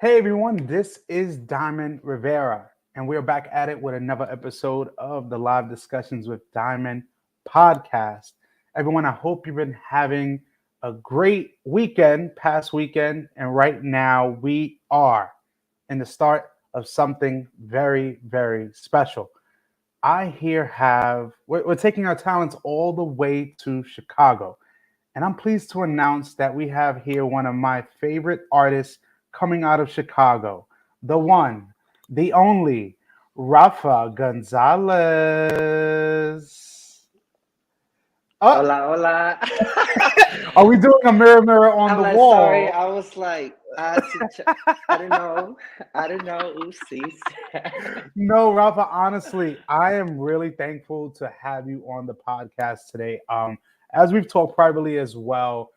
Hey everyone, this is Diamond Rivera, and we're back at it with another episode of the Live Discussions with Diamond podcast. Everyone, I hope you've been having a great weekend, past weekend, and right now we are in the start of something very, very special. I here have, we're taking our talents all the way to Chicago. And I'm pleased to announce that we have here one of my favorite artists coming out of Chicago, the one, the only, Rafa Gonzalez. Oh, Hola, hola. are we doing a mirror, mirror on I'm the like, sorry. wall? I was like, I don't know. I don't know. Oopsies. No, Rafa, honestly, I am really thankful to have you on the podcast today. As we've talked privately as well,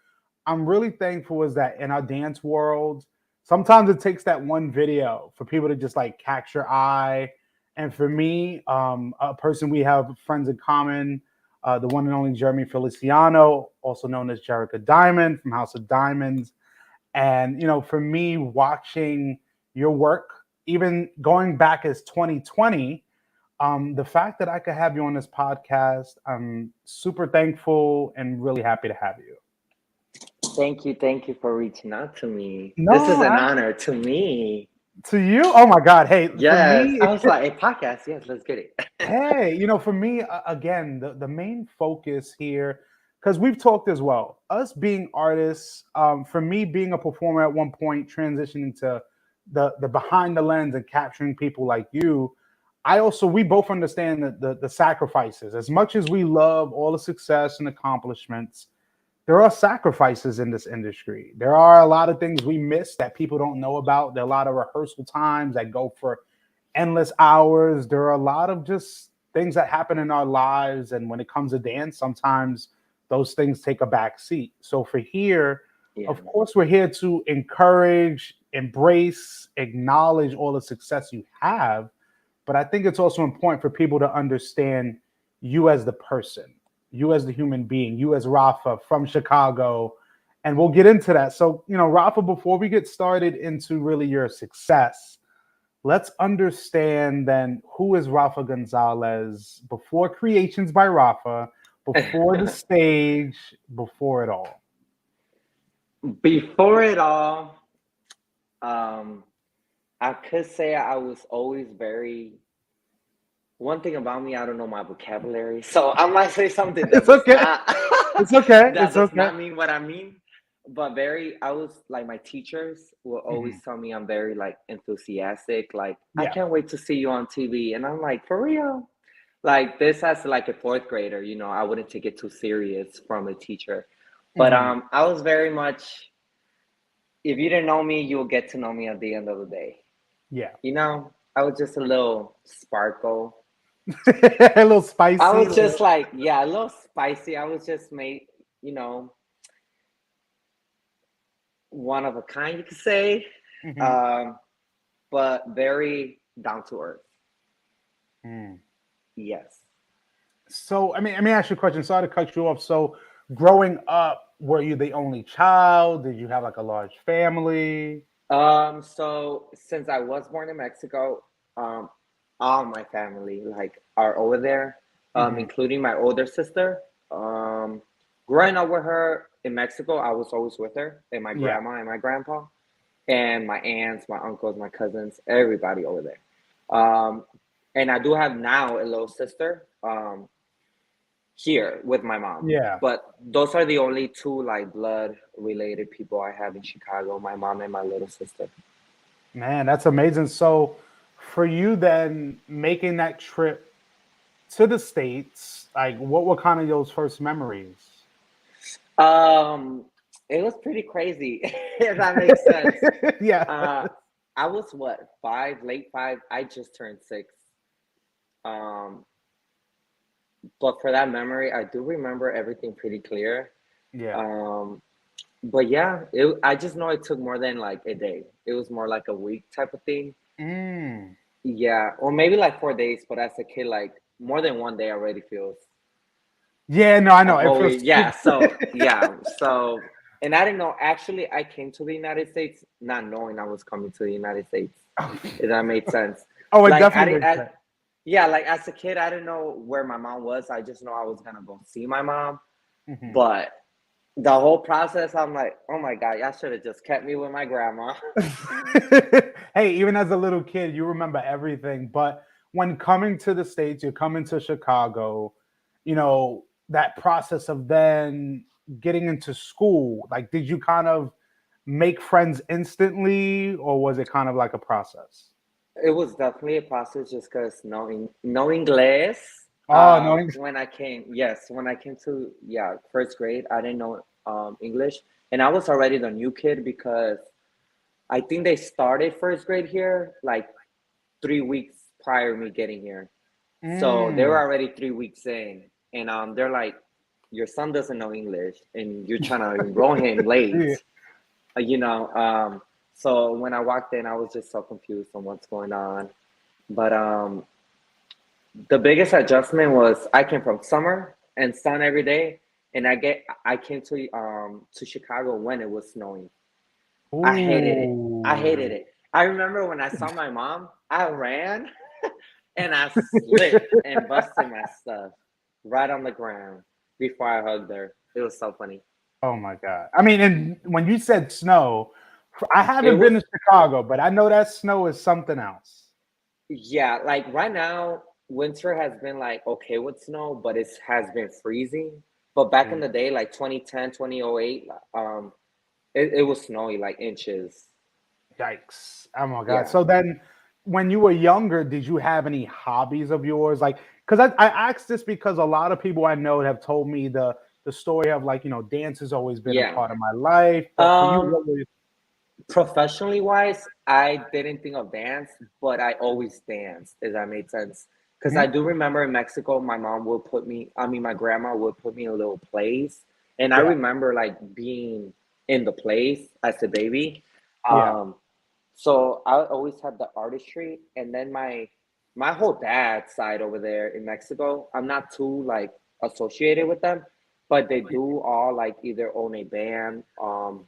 I'm really thankful is that in our dance world, sometimes it takes that one video for people to just like catch your eye. And for me, a person we have friends in common, the one and only Jeremy Feliciano, also known as Jerica Diamond from House of Diamonds. And, for me, watching your work, even going back as 2020, the fact that I could have you on this podcast, I'm super thankful and really happy to have you. Thank you. Thank you for reaching out to me. This is No, an honor to me. to you. Oh my God. Hey, for Yes. me, I was like, a podcast. Yes, let's get it. hey, for me, again, the main focus here, because we've talked as well, us being artists, for me being a performer at one point, transitioning to the behind the lens and capturing people like you. We both understand that the sacrifices, as much as we love all the success and accomplishments, there are sacrifices in this industry. There are a lot of things we miss that people don't know about. There are a lot of rehearsal times that go for endless hours. There are a lot of just things that happen in our lives. And when it comes to dance, sometimes those things take a back seat. So for here, Yeah. of course, we're here to encourage, embrace, acknowledge all the success you have. But I think it's also important for people to understand you as the person, you as the human being, you as Rafa from Chicago. And we'll get into that. So, Rafa, before we get started into really your success, let's understand then who is Rafa Gonzalez before Creations by Rafa, before the stage, before it all. Before it all, um, I could say I was always very. One thing about me, I don't know my vocabulary, so I might say something that It's does okay. not It's okay. that It's does okay. not mean what I mean. But I was like, my teachers will Mhm. always tell me I'm very like enthusiastic. Like, I Yeah. can't wait to see you on TV, and I'm like, for real. Like this as like a fourth grader, I wouldn't take it too serious from a teacher. But Mhm. I was very much. If you didn't know me, you'll get to know me at the end of the day. Yeah. I was just a little sparkle. A little I spicy. was just like, yeah, a little spicy. I was just made, you know, one of a kind, you could say, Mhm. um, but very down to earth. Mm. Yes. So, I mean, let me ask you a question. Sorry to cut you off. So, growing up, were you the only child? Did you have like a large family? So since I was born in Mexico, um, all my family like are over there, Hmm. including my older sister. Um, Growing up with her in Mexico, I was always with her and my Yeah. grandma and my grandpa and my aunts, my uncles, my cousins, everybody over there. Um, and I do have now a little sister here with my mom. Yeah. But those are the only two like blood related people I have in Chicago, my mom and my little sister. Man, that's amazing. So, for you then making that trip to the States, like what were kind of those first memories? Um, it was pretty crazy, if that makes sense. Yeah. Uh, I was what, five, late five? I just turned six. Um, but for that memory, I do remember everything pretty clear. Yeah. Um, but yeah, I just know it took more than like a day. It was more like a week type of thing. Mm. Yeah, or maybe like 4 days. But as a kid, like more than one day already feels Yeah, no, I a know. It whole feels week. Yeah, so yeah, so. And I didn't know. Actually, I came to the United States not knowing I was coming to the United States. If that made sense. Oh, it Like I definitely didn't. makes sense. Yeah, like as a kid, I didn't know where my mom was. I just know I was gonna go see my mom. Mhm. But the whole process, I'm like, oh my god, y'all should have just kept me with my grandma. Hey, even as a little kid, you remember everything. But when coming to the States, you're coming to Chicago, that process of then getting into school, like, did you kind of make friends instantly, or was it kind of like a process? It was definitely a process just because no English. Oh, no. When I came, yes, when I came to first grade, I didn't know English, and I was already the new kid because I think they started first grade here like 3 weeks prior to me getting here. So they were Mm. already 3 weeks in, and they're like, "Your son doesn't know English, and you're trying to enroll him late." Yeah. Uh, you know, um, so when I walked in, I was just so confused on what's going on. But the biggest adjustment was I came from summer and sun every day, and I came to Chicago when it was snowing. I hated it. I hated Ooh. it. I remember when I saw my mom, I ran and I slipped and busted my stuff right on the ground before I hugged her. It was so funny. Oh my God. I mean, and when you said snow, I It haven't been was to Chicago, but I know that snow is something else. Yeah, like right now, winter has been like okay with snow, but it has been freezing. But back in Mm. the day, like 2010, 2008, it was snowy, like inches. Yikes. Oh my God. Yeah. So then when you were younger, did you have any hobbies of yours? Like, because I asked this because a lot of people I know have told me the story of, like, dance has always been a Yeah. part of my life. But for you, Um, what were you? Professionally wise, I didn't think of dance, but I always danced, if that made sense. Because I Mhm. do remember in Mexico, my mom would put me, I mean, my grandma would put me in little plays. And I Yeah. remember like being in the plays as a baby. Yeah. Um, so I always had the artistry. And then my whole dad side over there in Mexico, I'm not too like associated with them, but they do all like either own a band,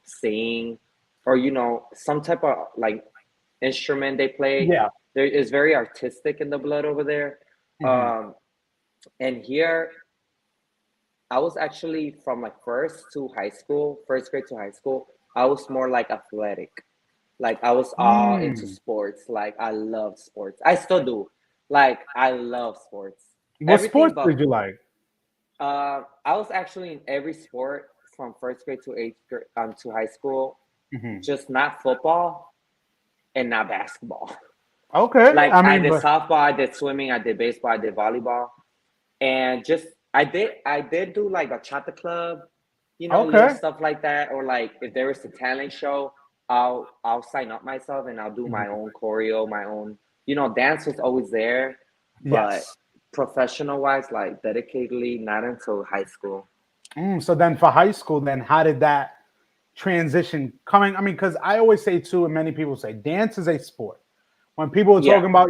sing, or some type of like instrument they play. Yeah. There is very artistic in the blood over there. Hmm. um and here I was actually from like first grade to high school, I was more like athletic. Like I was all into Mm. sports. Like I love sports, I still do. Like I love sports, What everything sports but did you like? I was actually in every sport from first grade to eighth grade, to high school, Hmm. just not football and not basketball. Okay. Like I I mean, did but softball, I did swimming, I did baseball, I did volleyball, and just I did do like a chata club, little okay. stuff like that, or like if there was a talent show, I'll sign up myself and I'll do my Mhm. own choreo, my own, dance was always there, but Yes. professional wise, like dedicatedly, not until high school. So then for high school, then how did that transition coming? I mean, because I always say too, and many people say dance is a sport. When people are Yeah. talking about,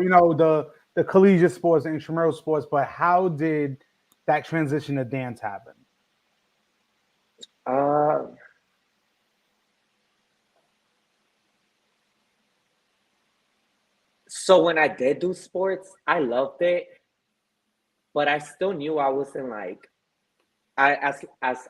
the collegiate sports, the intramural sports, but how did that transition to dance happen? Uh, so when I did do sports, I loved it, but I still knew I wasn't like I as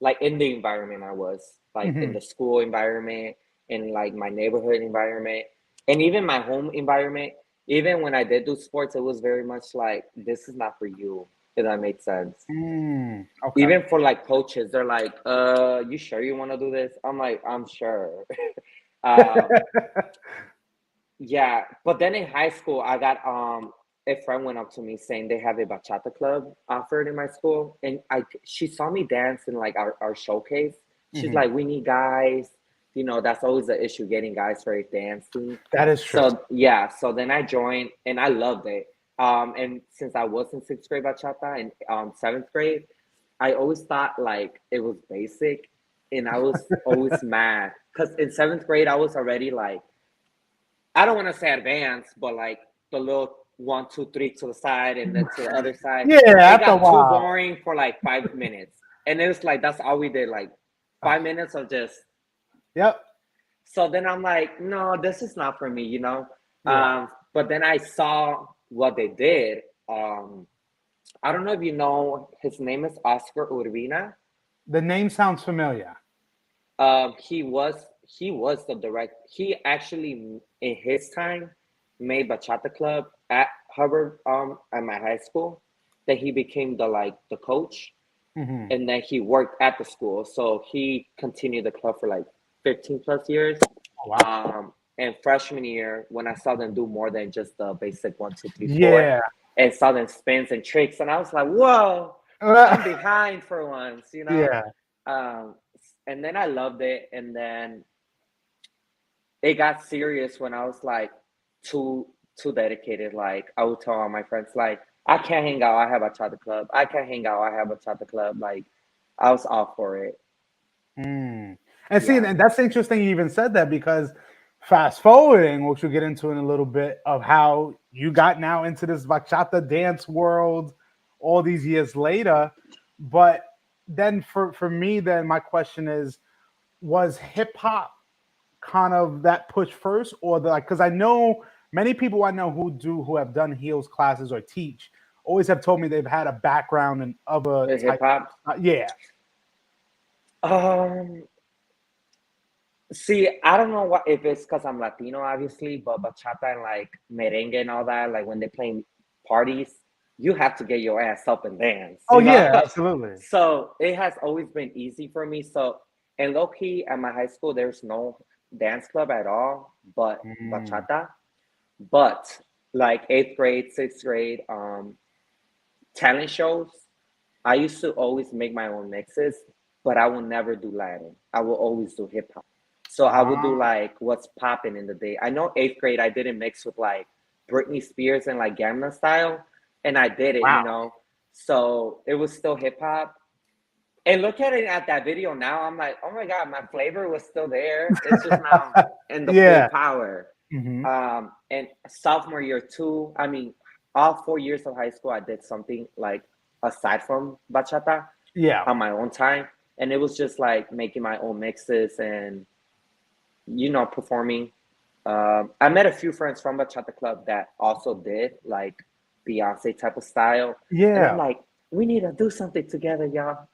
like in the environment I was like in Hmm. the school environment, in like my neighborhood environment, and even my home environment. Even when I did do sports, it was very much like this is not for you. If that made sense. Okay. Even for like coaches, they're like, you sure you want to do this?" I'm like, "I'm sure." uh, Yeah, but then in high school, I got a friend went up to me saying they have a bachata club offered in my school, and she saw me dance in like our showcase. She's Hmm. like, "We need guys." That's always the issue, getting guys for a dance team. That is true. So yeah, so then I joined and I loved it. And since I was in sixth grade bachata and seventh grade, I always thought like it was basic, and I was always mad because in seventh grade I was already like I don't want to say advanced, but like the little 1, 2, 3 to the side and then to the other side. Yeah, It after a got too while. boring for like 5 minutes. And it was like that's all we did. Like 5 minutes of just. Yep. So then I'm like, no, this is not for me, you know. Yeah. But then I saw what they did. I don't know if you know, his name is Oscar Urbina. The name sounds familiar. He was the direct. He actually in his time made Bachata Club at Hubbard at my high school. Then he became the coach, Hmm. and then he worked at the school. So he continued the club for like 15 plus years. Oh, wow. And freshman year, when I saw them do more than just the basic 1, 2, 3, 4, Yeah. and saw them spins and tricks, and I was like, whoa, I'm behind for once, you know. Yeah. Um, and then I loved it, and then it got serious when I was like too dedicated. Like I would tell all my friends, like, I can't hang out. I have a charter club. I can't hang out. I have a charter club. Like I was all for it. Mm. And see, Yeah. and that's interesting you even said that because fast forwarding, which we'll get into in a little bit, of how you got now into this bachata dance world all these years later. But then for me, then my question is, was hip hop kind of that push first, or the like? Because I know many people I know who have done heels classes or teach always have told me they've had a background in other The hip type. hop. Yeah. Um. See, I don't know what if it's because I'm Latino, obviously, but bachata and like merengue and all that, like when they play parties, you have to get your ass up and dance, Oh you know? yeah, absolutely. So it has always been easy for me. So, and low key at my high school, there's no dance club at all, but Mm. bachata. But like eighth grade, sixth grade, talent shows, I used to always make my own mixes, but I will never do Latin. I will always do hip hop. So I would do Ah, like what's popping in the day. I know eighth grade I didn't mix with like Britney Spears and like Gamma style, and I did it, you wow. know. So it was still hip hop. And look at it at that video now. I'm like, oh my god, my flavor was still there. It's just now in the full Yeah. power. Hmm. And sophomore year too. I mean, all 4 years of high school, I did something like aside from bachata Yeah. on my own time, and it was just like making my own mixes and performing. I met a few friends from bachata club that also did like Beyonce type of style, and I'm Yeah. like, we need to do something together, y'all.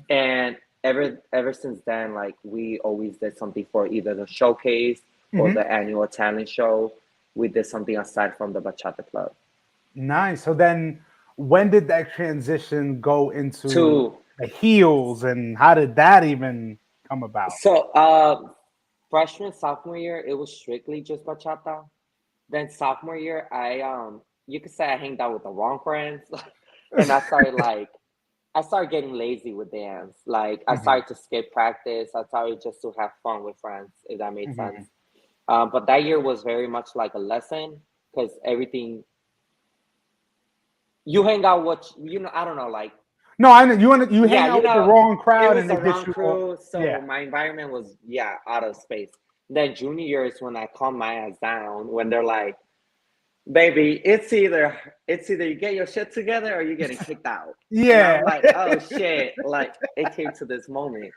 And ever since then, like we always did something for either the showcase or Hmm. the annual talent show. We did something aside from the bachata club. Nice. So then, when did that transition go into To the heels, and how did that even come about? so freshman sophomore year, it was strictly just bachata. Then sophomore year, you could say I hanged out with the wrong friends, and I started getting lazy with dance. Like I Hmm. started to skip practice. I started just to have fun with friends, if that made sense. Hmm. But that year was very much like a lesson because everything you hang out what I don't know, like No, I know you yeah, hang out with the wrong it crowd, was and they the get wrong you all. crew, Yeah. so my environment was out of space. Then junior year is when I calm my ass down when they're like, baby, it's either you get your shit together or you're getting kicked out. And Yeah. I'm like, oh shit, like it came to this moment.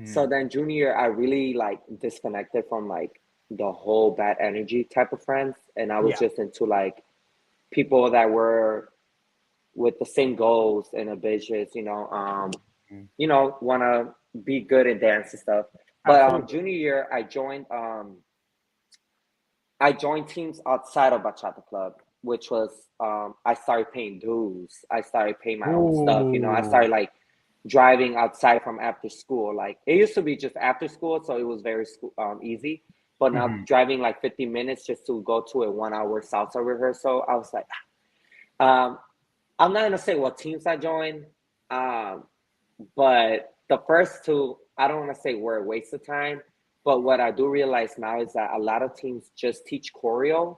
So Hmm. then junior year, I really like disconnected from like the whole bad energy type of friends, and I was Yeah. just into like people that were with the same goals and ambitions, Mhm. want to be good in dance and stuff. But Absolutely. junior year, I joined teams outside of Bachata Club, which was I started paying dues. I started paying my own stuff. I Ooh. started like driving outside from after school. Like it used to be just after school, so it was very easy. But now Hmm. driving like 15 minutes just to go to a 1 hour salsa rehearsal, I was like, um, I'm not gonna say what teams I joined, um, but the first two, I don't want to say were a waste of time. But what I do realize now is that a lot of teams just teach choreo,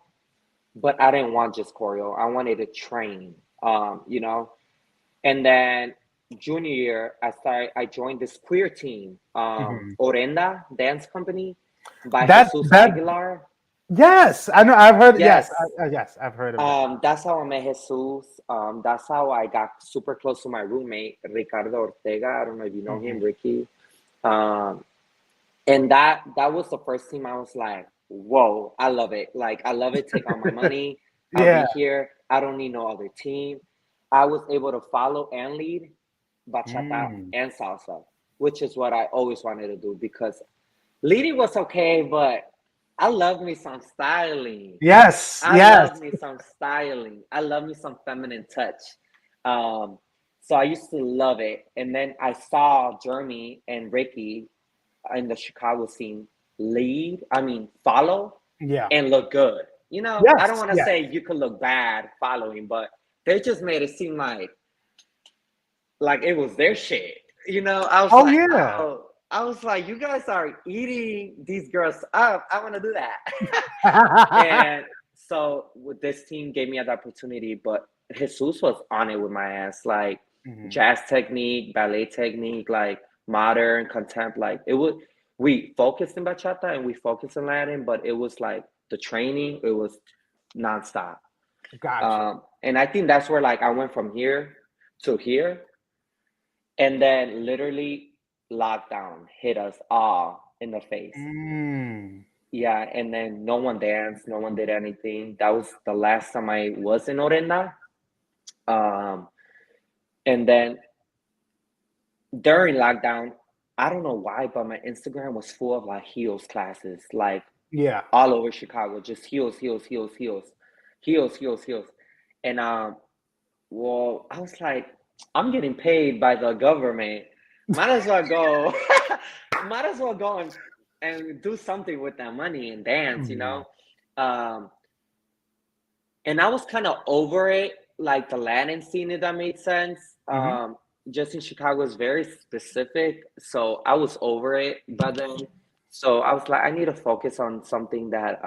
but I didn't want just choreo. I wanted to train, And then junior year, I joined this queer team, Hmm. Orenda Dance Company by Jesus That Aguilar. yes, I know. I've heard. Yes, Yes. yes, I've heard of that. That's how I met Jesus. That's how I got super close to my roommate, Ricardo Ortega. I don't know if you know him, Hmm. Ricky. Um, and that was the first team I was like, whoa, I love it. Like I love it. Take all my money. I'll be Yeah. here. I don't need no other team. I was able to follow and lead bachata Mm. and salsa, which is what I always wanted to do because leading was okay, but I love me some styling. Yes. I Yes. love me some styling. I love me some feminine touch. Um, so I used to love it. And then I saw Jeremy and Ricky in the Chicago scene follow Yeah. and look good. You know, I don't Yes. want to Yeah. say you could look bad following, but they just made it seem like it was their shit. You know, Oh yeah. I was like, you guys are eating these girls up. I want to do that. And so with this team gave me that opportunity, but Jesus was on it with my ass, like Mhm. jazz technique, ballet technique, like modern contempt. Like it would we focused in bachata and we focused in Latin, but it was like the training, it was nonstop. Gotcha. And I think that's where like I went from here to here, and then literally lockdown hit us all in the face. Mm. Yeah, and then no one danced, no one did anything. That was the last time I was in Orenda. Um, and then during lockdown, I don't know why, but my Instagram was full of like heels classes, like Yeah. all over Chicago, just heels, heels, heels, heels, heels, heels, heels. And well, I was like, I'm getting paid by the government. Might as well go, might as well go and do something with that money and dance, you Mhm. know? Um, and I was kind of over it, like the Latin scene, if that made sense. Mhm. Just in Chicago is very specific, so I was over it by then. So I was like, I need to focus on something that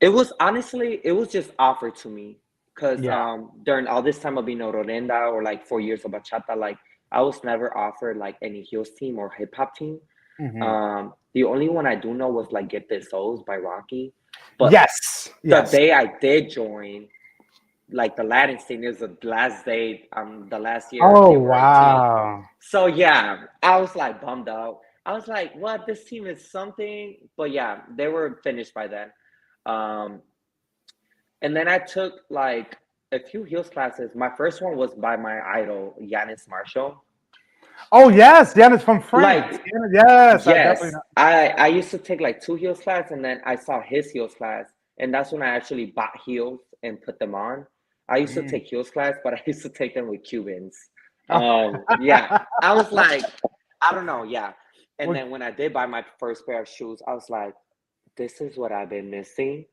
it was honestly, it was just offered to me because Yeah. during all this time of being a Rorenda or like 4 years of bachata, like I was never offered like any heels team or hip hop team. Mhm. The only one I do know was like Get This Souls by Rocky, but Yes. the Yes. day I did join, like the Latin scene is the last day, the last year Oh they were 18. wow. So yeah, I was like bummed out. I was like, what? This team is something. But yeah, they were finished by then. Um, and then I took like a few heels classes. My first one was by my idol, Yanis Marshall. Oh yes. Janice from France. Like, Yes. I definitely yes, know. I used to take like two heels class, and then I saw his heels class, and that's when I actually bought heels and put them on. I used to Mm. take heels class, but I used to take them with Cubans. Oh. Yeah, I was like, I don't know, yeah. And Well, then when I did buy my first pair of shoes, I was like, this is what I've been missing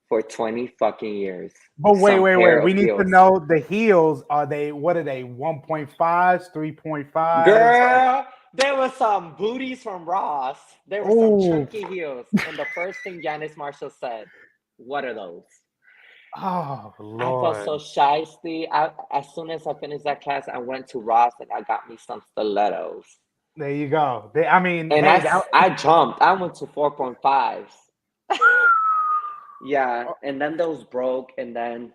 for 20 fucking years. but wait, Some wait, pair wait. We of need to heels. know the heels. Are they what are they? 1.5s, 3.5s? Girl, there was some booties from Ross. There were some Oh, chunky heels. And the first thing Janice Marshall said, what are those? oh I felt so Lord. shysty. As soon as I finished that class, I went to Ross and I got me some stilettos. There you go. They, I mean, And hey, that I jumped. I went to 4.5s. Yeah. And then those broke. And then,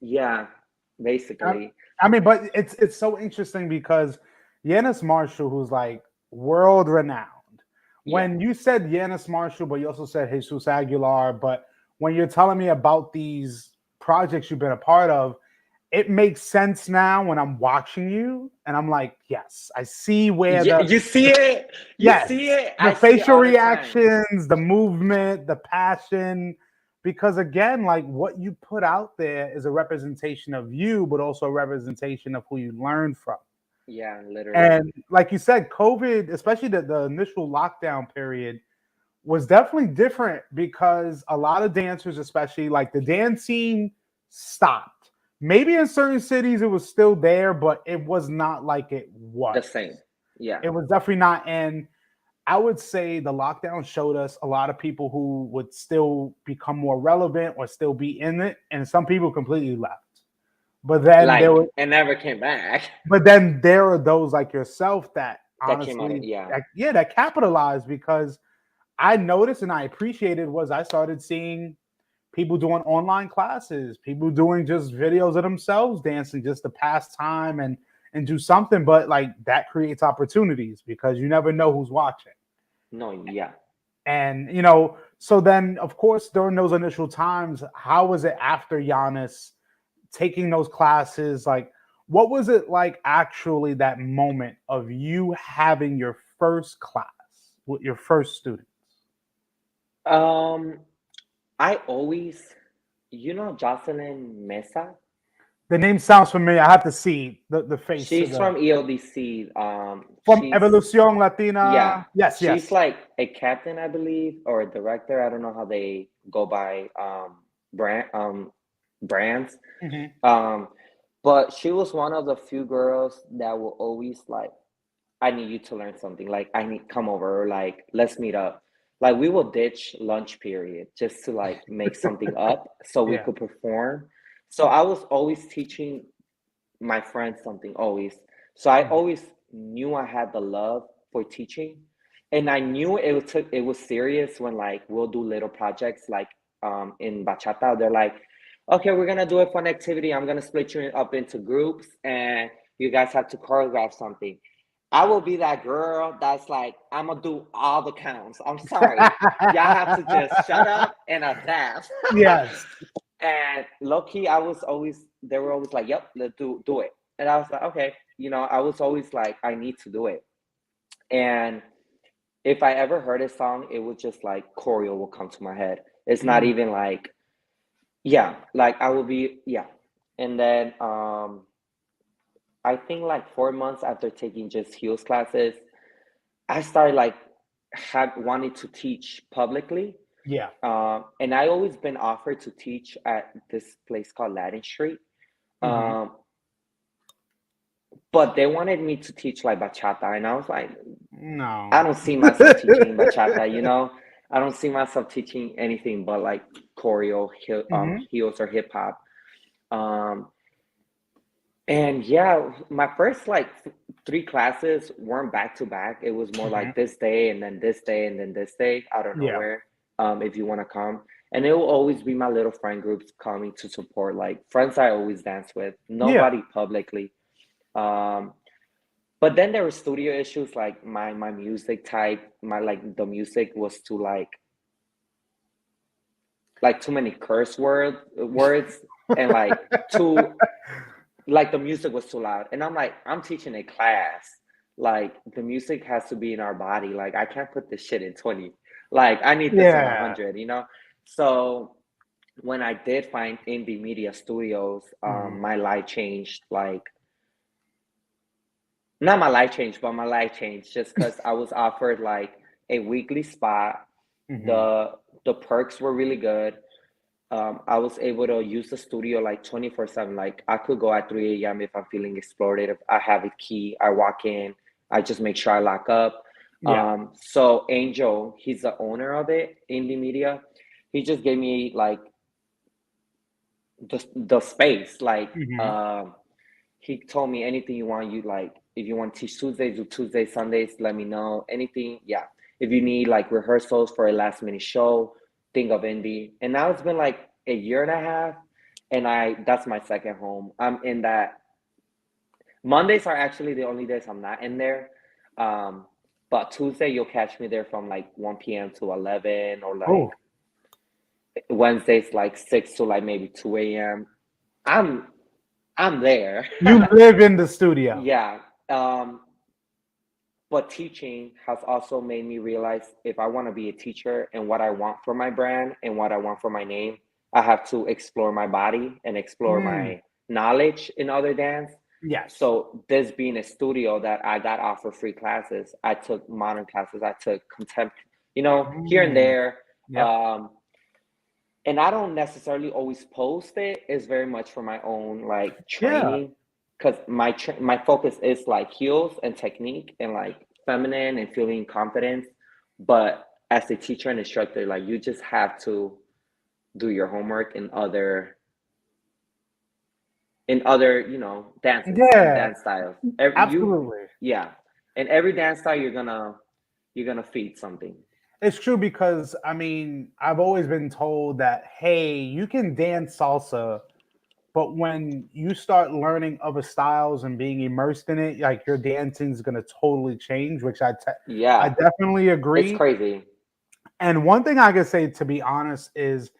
yeah, I, basically. I mean, but it's so interesting because Yanis Marshall, who's like world renowned. Yeah. When you said Yanis Marshall, but you also said Jesus Aguilar, but when you're telling me about these projects you've been a part of, it makes sense now when I'm watching you, and I'm like, yes, I see where Yeah. the You see it? You yes, see it? the I see it facial all the time. reactions, the movement, the passion. Because again, like what you put out there is a representation of you, but also a representation of who you learned from. Yeah, literally. And like you said, COVID, especially the initial lockdown period, was definitely different because a lot of dancers, especially like the dance scene, stopped. Maybe in certain cities it was still there, but it was not like it The was. same. Yeah. It was definitely not. And I would say the lockdown showed us a lot of people who would still become more relevant or still be in it, and some people completely left. But then there Like, were, and never came back. but then there are those like yourself that That came out of, honestly, yeah. yeah, that capitalized because I noticed and I appreciated was I started seeing people doing online classes, people doing just videos of themselves dancing just to pass time, and and do something, but like that creates opportunities because you never know who's watching. No, yeah. And so then of course during those initial times, how was it after Giannis taking those classes? Like, what was it like actually that moment of you having your first class with your first students? Um, I always, Jocelyn Mesa. The name sounds familiar. I have to see the face of She's the from ELDC. from She's Evolucion Yeah, Latina. Yes, she's yes. like a captain, I believe, or a director. I don't know how they go by brands. Hmm. Um, but she was one of the few girls that will always like, I need you to learn something. Like, I need come over, or like, let's meet up. Like, we will ditch lunch period just to like make something up so we Yeah. could perform. So I was always teaching my friends something always. So I always knew I had the love for teaching, and I knew it was serious when like we'll do little projects like in bachata. They're like, okay, we're gonna do a fun activity. I'm gonna split you up into groups, and you guys have to choreograph something. I will be that girl that's like, I'm gonna do all the counts. I'm sorry, y'all have to just shut up and adapt. Yes. And low key, they were always like, "Yep, let's do it." And I was like, "Okay," I was always like, "I need to do it." And if I ever heard a song, it would just like choreo will come to my head. It's not Mm. even like, yeah, like I will be, yeah. And then I think like 4 months after taking just heels classes, I started like had wanted to teach publicly. Yeah. And I always been offered to teach at this place called Latin Street. Hmm. Um, but they wanted me to teach like bachata, and I was like, I No. don't see myself teaching bachata. I don't see myself teaching anything but like choreo, Hmm. heels or hip hop. Um, and yeah, my first like three classes weren't back to back. It was more Hmm. like this day and then this day and then this day out of Yeah. nowhere. If you want to come, and it will always be my little friend groups coming to support, like friends I always dance with. Yeah. Nobody publicly. Um, But then there were studio issues, like my music type, my like the music was too like too many words and like too like the music was too loud. And I'm like, I'm teaching a class. Like the music has to be in our body. Like I can't put this shit in 20. Like I need this in Yeah. 100. So when I did find indie media studios, Hmm. my life changed like not my life changed, but my life changed just because I was offered like a weekly spot. Hmm. The the perks were really good. I was able to use the studio like 24/7. Like I could go at 3 a.m. if I'm feeling explorative. I have a key. I walk in. I just make sure I lock up. Yeah. So Angel, he's the owner of it, Indie Media. He just gave me like the space. Like Hmm. he told me anything you want, you like if you want to teach Tuesdays, do Tuesdays, Sundays, let me know. Anything, yeah. If you need like rehearsals for a last minute show, think of indie. And now it's been like a year and a half, and I that's my second home. I'm in that. Mondays are actually the only days I'm not in there. Um, but Tuesday you'll catch me there from like 1 p.m. to 11, or Oh, like Wednesdays like 6 to like maybe 2 a.m. I'm I'm there. you live in the studio. Yeah. But teaching has also made me realize if I want to be a teacher and what I want for my brand and what I want for my name, I have to explore my body and explore Mm. my knowledge in other dance. Yes. So this being a studio that I got offered free classes, I took modern classes, I took contempt, here and Mm. there. Yep. Um, and I don't necessarily always post it. It's very much for my own like Yeah. training, because my focus is like heels and technique and like feminine and feeling confidence. But as a teacher and instructor, like you just have to do your homework in other dances and Yeah. dance styles. Every you Absolutely. Yeah, and every dance style you're gonna feed something. It's true because I mean, I've always been told that hey, you can dance salsa but when you start learning other styles and being immersed in it, like your dancing is gonna totally change, which I Yeah, definitely it's agree. crazy. And one thing I can say, to be honest, is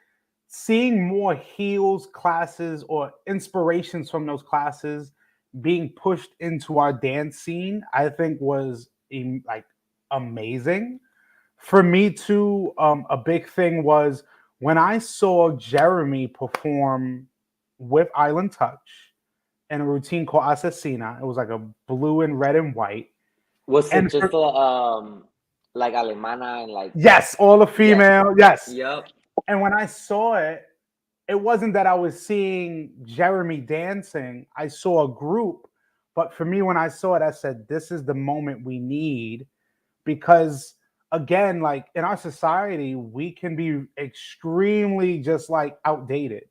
seeing more heels classes or inspirations from those classes being pushed into our dance scene, I think was like amazing. For me too, a big thing was when I saw Jeremy perform with Island Touch in a routine called Asesina. It was like a blue and red and white. Was it And just like Alemana and like yes, all the yes, female, yes. yep, And when I saw it, it wasn't that I was seeing Jeremy dancing. I saw a group, but for me, when I saw it, I said, "This is the moment we need," because again, like in our society, we can be extremely just like outdated.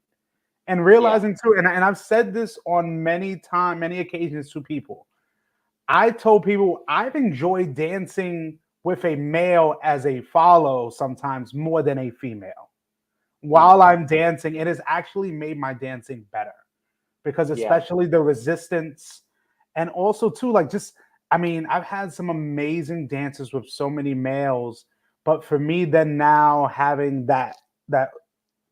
And yeah, realizing too, and I've said this on many occasions to people. I told people I've enjoyed dancing with a male as a follow sometimes more than a female. While mm, I'm dancing, it has actually made my dancing better because yeah, especially the resistance and also too like just I mean, I've had some amazing dances with so many males, but for me then now having that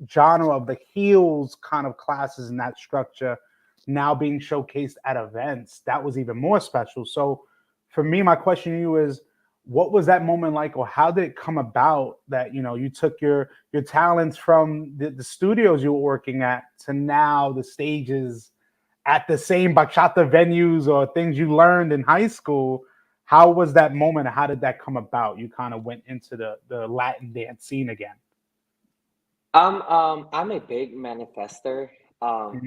genre of the heels kind of classes and that structure now being showcased at events, that was even more special. So for me, my question to you is, what was that moment like, or how did it come about that you took your talents from the studios you were working at to now the stages at the same bachata venues or things you learned in high school? How was that moment? How did that come about? You kind of went into the Latin dance scene again. I'm a big manifester.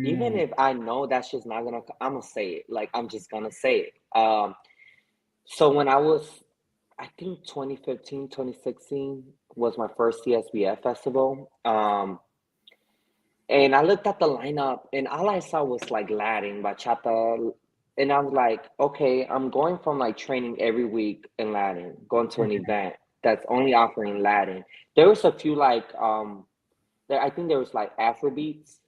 Even Mm. if I know that shit's not gonna, I'm gonna say it. Like I'm just gonna say it. So when I was, I think 2015, 2016 was my first CSBF festival. And I looked at the lineup, and all I saw was like Latin, bachata, and I was like, okay, I'm going from like training every week in Latin, going to an Mhm. event that's only offering Latin. There was a few like there, I think there was like Afrobeats,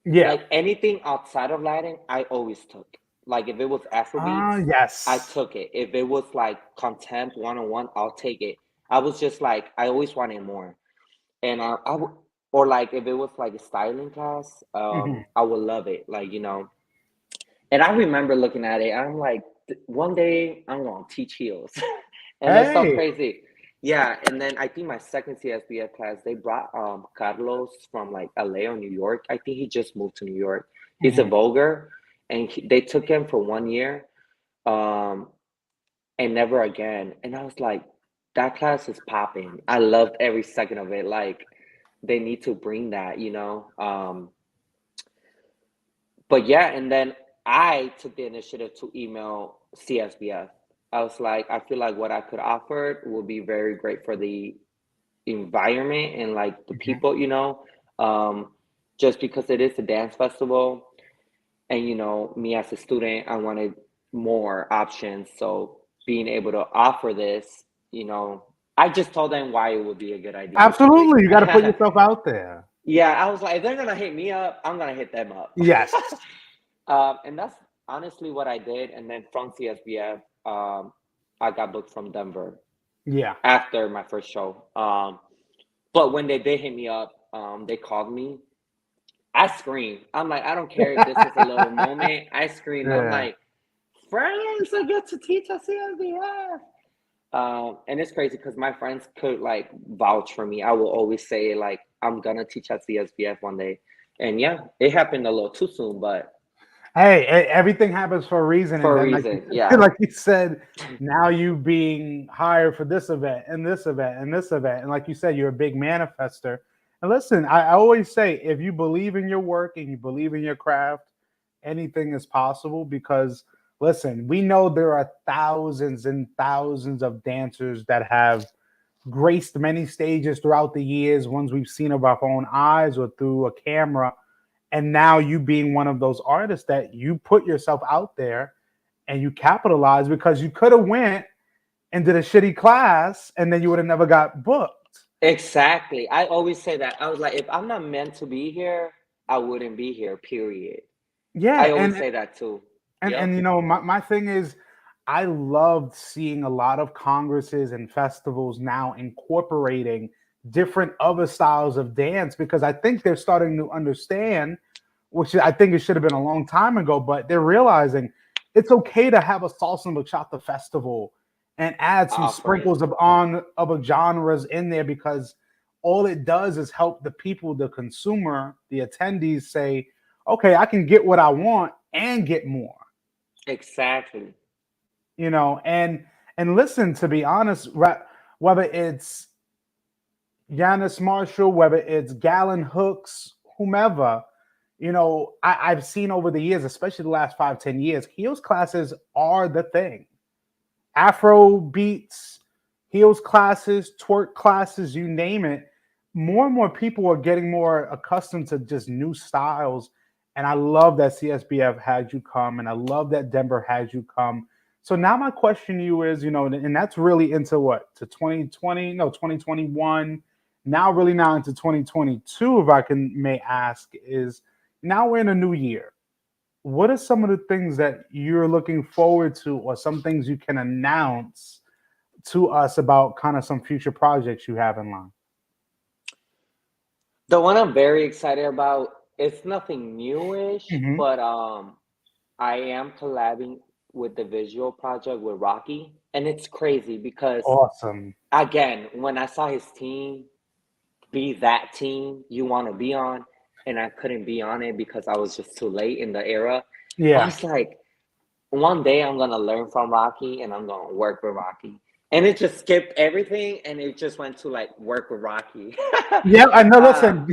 Yeah. like anything outside of Latin, I always took. Like if it was Ah, Afrobeats, I yes. took it. If it was like contempt 101, I'll take it. I was just like I always wanted more, and or like if it was like a styling class, Mhm. I would love it. Like and I remember looking at it. I'm like, one day I'm gonna teach heels, and it's so Hey. crazy. Yeah, and then I think my second CSBF class, they brought Carlos from like LA or New York. I think he just moved to New York. He's a Mhm. vulgar, and they took him for 1 year, um, and never again. And I was like, that class is popping. I loved every second of it. Like they need to bring that. But yeah, and then I took the initiative to email CSBF. I was like, I feel like what I could offer would be very great for the environment and like the Mhm. people, um, just because it is a dance festival. And, me as a student, I wanted more options. So being able to offer this, I just told them why it would be a good idea, basically. Absolutely. You got to put yourself out there. Yeah, I was like, if they're gonna hit me up, I'm gonna hit them up. Yes. And that's honestly what I did. And then from CSBF, I got booked from Denver Yeah. after my first show. But when they did hit me up, they called me. I screamed. I'm like, I don't care if this is a little moment. I screamed. I'm Yeah. like, friends, I get to teach at CSBF. And it's crazy because my friends could like vouch for me. I will always say like I'm gonna teach at CSBF one day, and yeah, it happened a little too soon, but Hey, everything happens for a reason, and for a then reason, yeah. like you said, now you being hired for this event and this event and this event, and like you said, you're a big manifester. And listen, I always say, if you believe in your work and you believe in your craft, anything is possible. Because listen, we know there are thousands and thousands of dancers that have graced many stages throughout the years, ones we've seen with our own eyes or through a camera. And now you being one of those artists that you put yourself out there and you capitalize, because you could have went and did a shitty class and then you would have never got booked. Exactly. I always say that. I was like, if I'm not meant to be here, I wouldn't be here, period. Yeah, I always say that too. and Yep. you know, my thing is, I loved seeing a lot of congresses and festivals now incorporating different other styles of dance because I think they're starting to understand, which I think it should have been a long time ago, but they're realizing it's okay to have a salsa and bachata festival and add some Offering. sprinkles of on other genres in there because all it does is help the people, the consumer, the attendees say, okay, I can get what I want and get more, Exactly. you know. And listen, to be honest, whether it's Giannis Marshall, whether it's Gallon Hooks, whomever, you know, I've seen over the years, especially the last 5, 10 years, heels classes are the thing. Afro beats, heels classes, twerk classes, you name it. More and more people are getting more accustomed to just new styles. And I love that CSBF had you come, and I love that Denver had you come. So now my question to you is, you know, and that's really into what? To 2020, no, 2021, now really now into 2022, if I can may ask, is now we're in a new year. What are some of the things that you're looking forward to, or some things you can announce to us about kind of some future projects you have in line? The one I'm very excited about, it's nothing newish, Hmm. but I am collabing with the visual project with Rocky. And it's crazy because Awesome. again, when I saw his team be that team you want to be on, and I couldn't be on it because I was just too late in the era, I Yeah. was like, one day I'm gonna learn from Rocky and I'm gonna work with Rocky. And it just skipped everything and it just went to like work with Rocky. Yeah, I know. uh, Listen,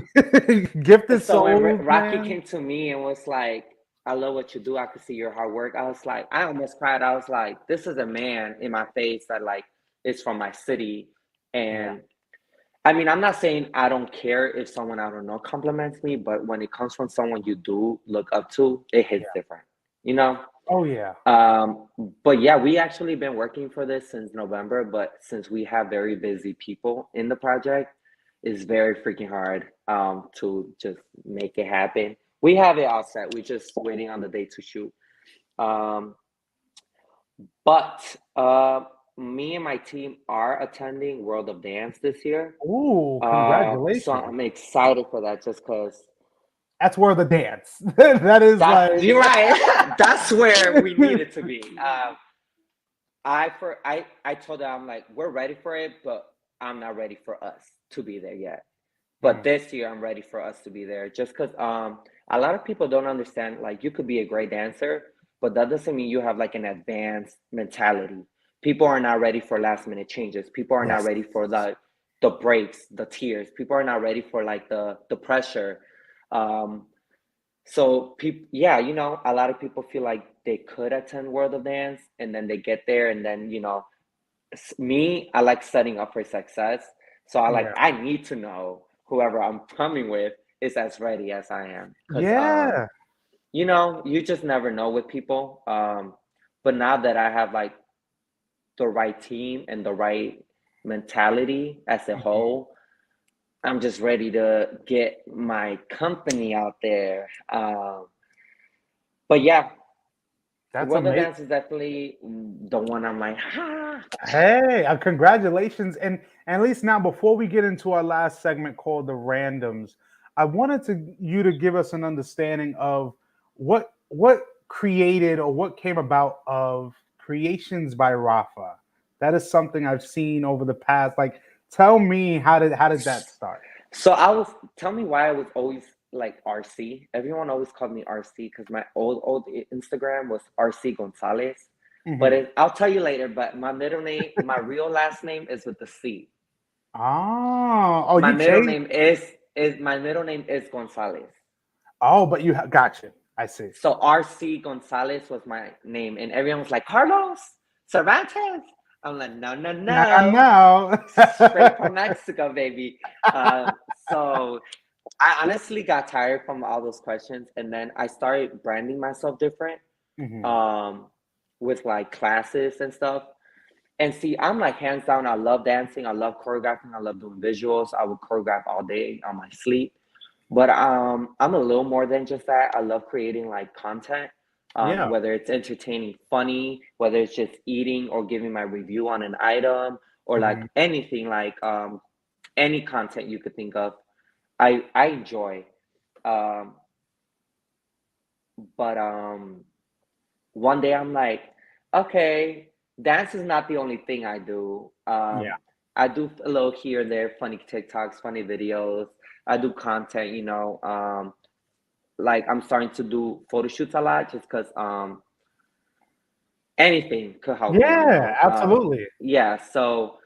gifted so when souls, Rocky man. came to me and was like, I love what you do. I could see your hard work. I was like, I almost cried. I was like, this is a man in my face that like is from my city. Yeah. And I mean, I'm not saying I don't care if someone I don't know compliments me, but when it comes from someone you do look up to, it hits Yeah. different, you know? Oh yeah. Um, but yeah, we actually been working for this since November, but since we have very busy people in the project, it's very freaking hard to just make it happen. We have it all set. We're just waiting on the day to shoot. Um, but me and my team are attending World of Dance this year. Ooh, So congratulations. I'm excited for that just because That's where the dance. That is that like. you're right. That's where we need it to be. I told them I'm like we're ready for it, but I'm not ready for us to be there yet. But Mm, this year I'm ready for us to be there. Just because a lot of people don't understand. Like you could be a great dancer, but that doesn't mean you have like an advanced mentality. People are not ready for last minute changes. People are not yes. ready for the breaks, the tears. People are not ready for like the pressure. Um, so people, yeah, you know, a lot of people feel like they could attend World of Dance, and then they get there, and then you know, me, I like setting up for success. So Yeah. I need to know whoever I'm coming with is as ready as I am, because Yeah. you know, you just never know with people. But now that I have like the right team and the right mentality as a Mhm. whole, I'm just ready to get my company out there. But yeah, That's World of amazing. Dance is definitely the one I'm like, ha. Hey, congratulations. And at least now, before we get into our last segment called the randoms, I wanted you to give us an understanding of what created or what came about of Creations by Rafa. That is something I've seen over the past. Like, tell me, how did that start? So tell me why I was always like RC. Everyone always called me RC because my old Instagram was RC Gonzalez. But Hmm. I'll tell you later. But my middle name, my real last name is with the C. Oh, My you middle changed. name is Gonzalez. Oh, but gotcha. I see. So RC Gonzalez was my name, and everyone was like Carlos Cervantes. I'm like, no, no, Now, no, now. straight from Mexico, baby. So I honestly got tired from all those questions, and then I started branding myself different, Mhm. um, with like classes and stuff. And see, I'm like hands down, I love dancing, I love choreographing, I love doing visuals. I would choreograph all day on my sleep. But I'm a little more than just that. I love creating like content, Yeah. whether it's entertaining, funny, whether it's just eating or giving my review on an item or like Mhm. anything like any content you could think of. I enjoy. Um, but one day I'm like, okay, dance is not the only thing I do. Yeah. I do a little here and there, funny TikToks, funny videos. I do content, you know. Like I'm starting to do photo shoots a lot just because anything could help me, you Yeah, know. absolutely. Yeah, so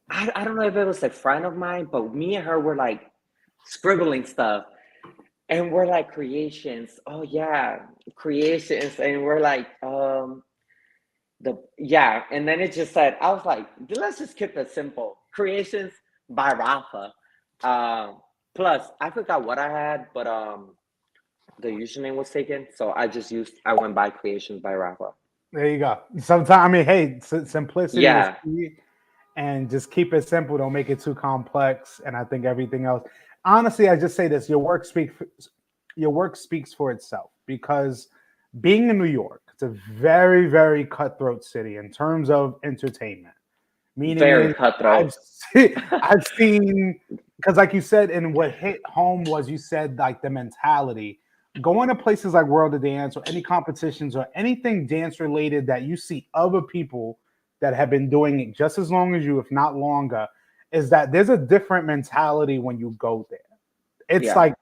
I don't know if it was a friend of mine, but me and her were like scribbling stuff. And we're like creations. Oh yeah, creations. And we're like, and then it just said, I was like, let's just keep it simple. Creations by Rafa. Plus, I forgot what I had, but the username was taken, so I went by Creations by Rafa. There you go. Sometimes, I mean, hey, simplicity is Yeah, key, and just keep it simple. Don't make it too complex. And I think everything else. Honestly, I just say this: your work speaks for itself. Because being in New York, it's a very, very cutthroat city in terms of entertainment. Meaning very is, cutthroat. I've seen, because like you said, and what hit home was you said like the mentality. Going to places like World of Dance or any competitions or anything dance related that you see other people that have been doing it just as long as you, if not longer, is that there's a different mentality when you go there. It's Yeah, like,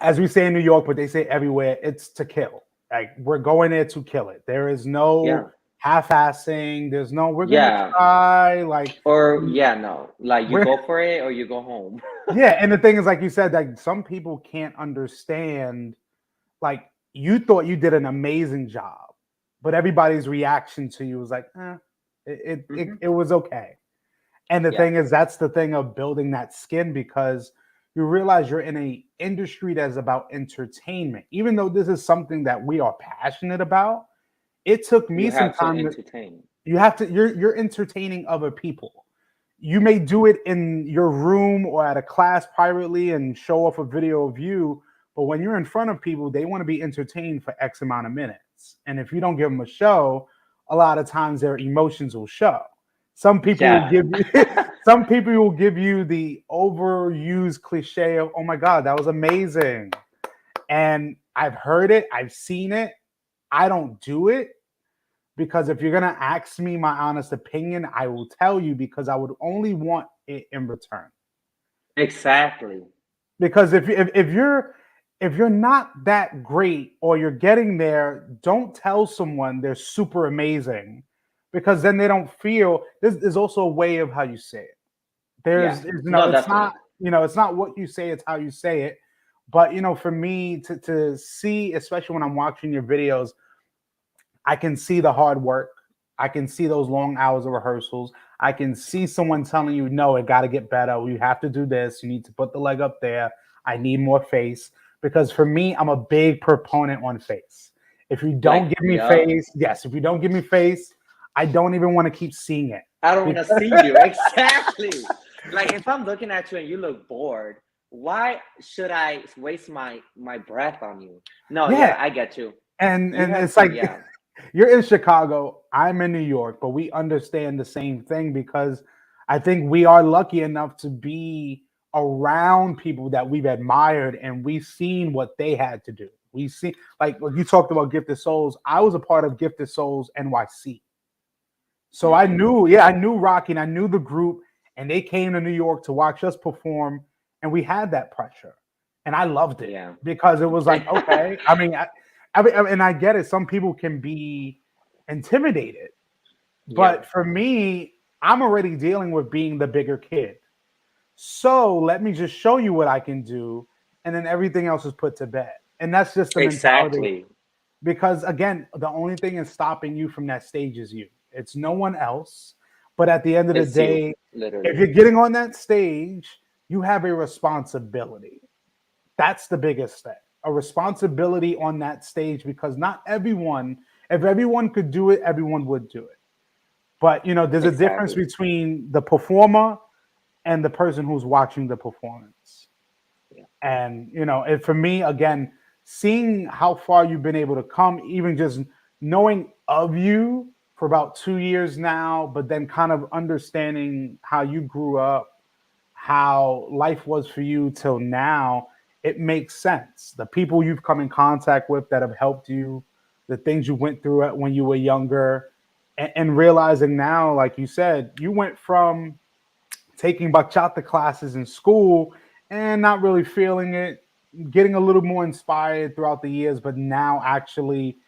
as we say in New York, but they say everywhere, it's to kill. Like we're going there to kill it. There is yeah, no half-assing. There's no we're gonna yeah. try. Like Or yeah, no, like you we're go for it or you go home. yeah. And the thing is, like you said, like some people can't understand. Like you thought you did an amazing job, but everybody's reaction to you was like, Hmm. it was okay. And the Yeah, thing is, that's the thing of building that skin because you realize you're in a industry that's about entertainment. Even though this is something that we are passionate about, it took me you some have to time to entertain. you have to you're entertaining other people. You may do it in your room or at a class privately and show off a video of you, but when you're in front of people, they want to be entertained for X amount of minutes. And if you don't give them a show, a lot of times their emotions will show. Some people will Yeah. give you some people will give you the overused cliche of, "Oh my god, that was amazing." And I've heard it, I've seen it. I don't do it because if you're gonna ask me my honest opinion, I will tell you because I would only want it in return. Exactly. Because if you're not that great or you're getting there, don't tell someone they're super amazing because then they don't feel. There's also a way of how you say it. Yeah. There's No, it's not definitely. it's not what you say, it's how you say it. But for me to see, especially when I'm watching your videos, I can see the hard work. I can see those long hours of rehearsals. I can see someone telling you, no, it got to get better. You have to do this. You need to put the leg up there. I need more face. Because for me, I'm a big proponent on face. If you don't Like, give me yup. face, yes, if you don't give me face, I don't even want to keep seeing it. I don't want to Because, see you. Exactly. Like if I'm looking at you and you look bored, why should I waste my breath on you? No, yeah, yeah, I get you. You and have it's to, like yeah. you're in Chicago, I'm in New York, but we understand the same thing because I think we are lucky enough to be around people that we've admired and we've seen what they had to do. We see, like when you talked about Gifted Souls, I was a part of Gifted Souls NYC. So I Mm-hmm. knew, yeah, I knew Rocky and I knew the group, and they came to New York to watch us perform, and we had that pressure, and I loved it Yeah. because it was like, okay, I mean, and I get it. Some people can be intimidated, Yeah. but for me, I'm already dealing with being the bigger kid. So let me just show you what I can do, and then everything else is put to bed. And that's just the mentality Exactly. because again, the only thing is stopping you from that stage is you. It's no one else. But at the end of the It's you, day, if literally. you're getting on that stage, you have a responsibility. That's the biggest thing. A responsibility on that stage because not everyone, if everyone could do it, everyone would do it. But there's a difference Exactly. between the performer and the person who's watching the performance. Yeah. And for me, again, seeing how far you've been able to come, even just knowing of you for about 2 years now, but then kind of understanding how you grew up, how life was for you till now, it makes sense. The people you've come in contact with that have helped you, the things you went through when you were younger, and realizing now, like you said, you went from taking bachata classes in school and not really feeling it, getting a little more inspired throughout the years, but now actually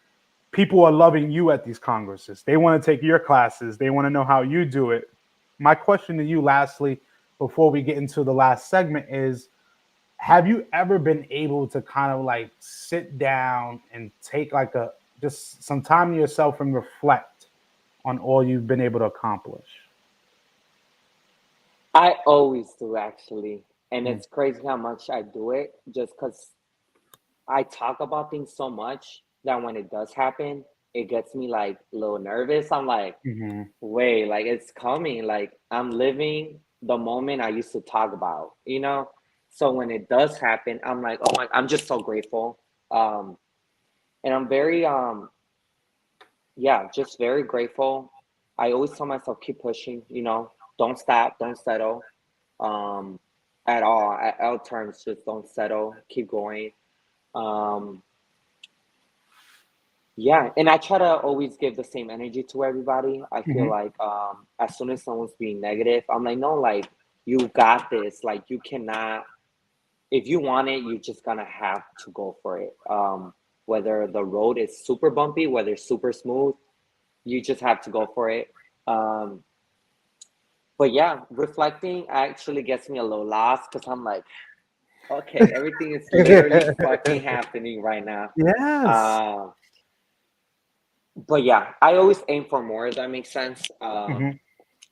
people are loving you at these congresses. They want to take your classes, they want to know how you do it. My question to you, lastly, before we get into the last segment, is have you ever been able to kind of like sit down and take like a just some time to yourself and reflect on all you've been able to accomplish? I always do actually. And Mm. it's crazy how much I do it just because I talk about things so much that when it does happen, it gets me like a little nervous. I'm like, Mhm. wait, like it's coming. Like I'm living the moment I used to talk about, you know? So when it does happen, I'm like, oh my, I'm just so grateful. Um, and I'm very, yeah, just very grateful. I always tell myself, keep pushing, don't stop, don't settle, um, at all. At all terms, just don't settle, keep going. Um, Yeah, and I try to always give the same energy to everybody. I feel Mhm. like as soon as someone's being negative, I'm like, no, like you got this. Like you cannot, if you want it, you just gonna have to go for it. Whether the road is super bumpy, whether it's super smooth, you just have to go for it. Um, but yeah, reflecting actually gets me a little lost because I'm like, okay, everything is literally fucking happening right now. Yes. Um, but yeah, I always aim for more, if that makes sense. Mhm.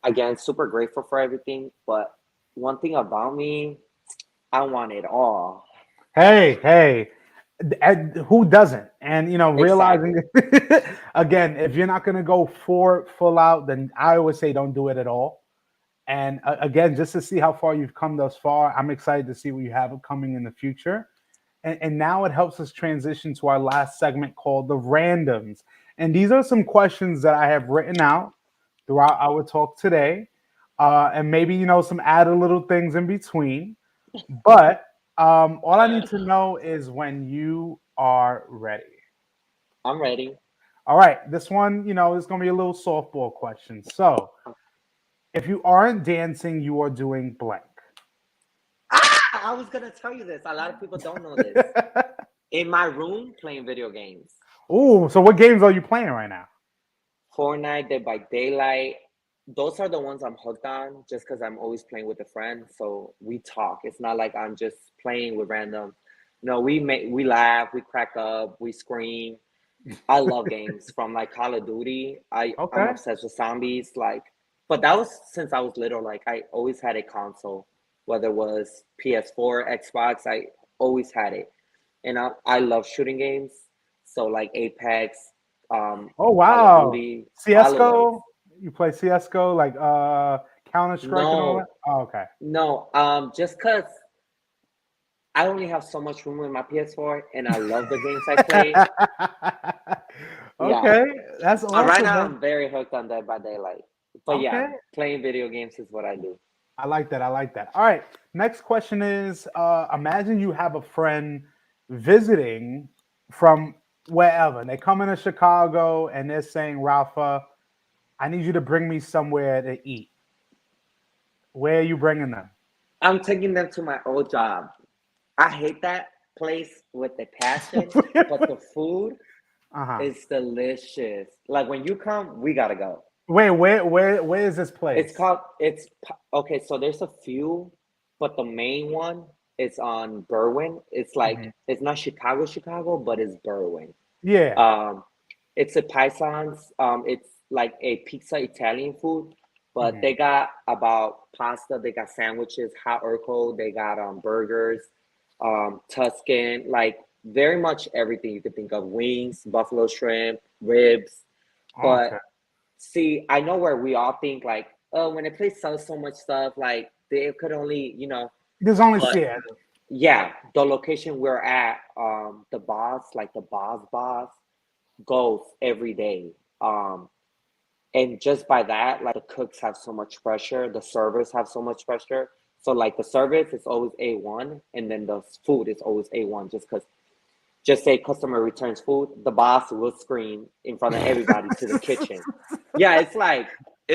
Again, super grateful for everything, but one thing about me, I want it all. Hey, hey, and who doesn't? And realizing Exactly. again, if you're not gonna go for it full out, then I always say don't do it at all. And again, just to see how far you've come thus far, I'm excited to see what you have coming in the future. And now it helps us transition to our last segment called the randoms. And these are some questions that I have written out throughout our talk today, and maybe some added little things in between. But all I need to know is when you are ready. I'm ready. All right, this one, is going to be a little softball question. So, if you aren't dancing, you are doing blank. I was gonna tell you this. A lot of people don't know this. In my room, playing video games. Ooh, so what games are you playing right now? Fortnite, Dead by Daylight. Those are the ones I'm hooked on just because I'm always playing with a friend. So we talk. It's not like I'm just playing with random. No, we laugh, we crack up, we scream. I love games from like Call of Duty. I'm Okay. obsessed with zombies. Like, but that was since I was little. Like, I always had a console, whether it was PS4, Xbox. I always had it, and I love shooting games. So like Apex, Oh Call of wow. Duty, all of those. CS:GO? You play CS:GO like Counter Strike and all that? No, Oh, okay. no, just cause I only have so much room in my PS4, and I love the games I play. Yeah. Okay, that's Right awesome, now, man. I'm very hooked on Dead by Daylight. But yeah, Okay. playing video games is what I do. I like that. I like that. All right. Next question is imagine you have a friend visiting from wherever. They come into Chicago and they're saying, Rafa, I need you to bring me somewhere to eat. Where are you bringing them? I'm taking them to my old job. I hate that place with a passion, but the food Uh-huh. is delicious. Like when you come, we gotta go. Wait, where is this It's place? called okay. So there's a few, but the main one is on Berwyn. It's like Mhm. it's not Chicago, Chicago, but it's Berwyn. Yeah. Um, it's a paisans. It's like a pizza Italian food, but Mhm. they got about pasta. They got sandwiches, hot or cold. They got burgers, Tuscan, like very much everything you could think of. Wings, buffalo shrimp, ribs. Okay. But see, I know where we all think like, oh, when a place sells so much stuff, like they could only, There's only but yeah. yeah, the location we're at, the boss, like the boss goes every day. And just by that, like the cooks have so much pressure, the servers have so much pressure. So like the service is always A1, and then the food is always A1. Just say customer returns food, the boss will scream in front of everybody to the kitchen. Yeah, it's a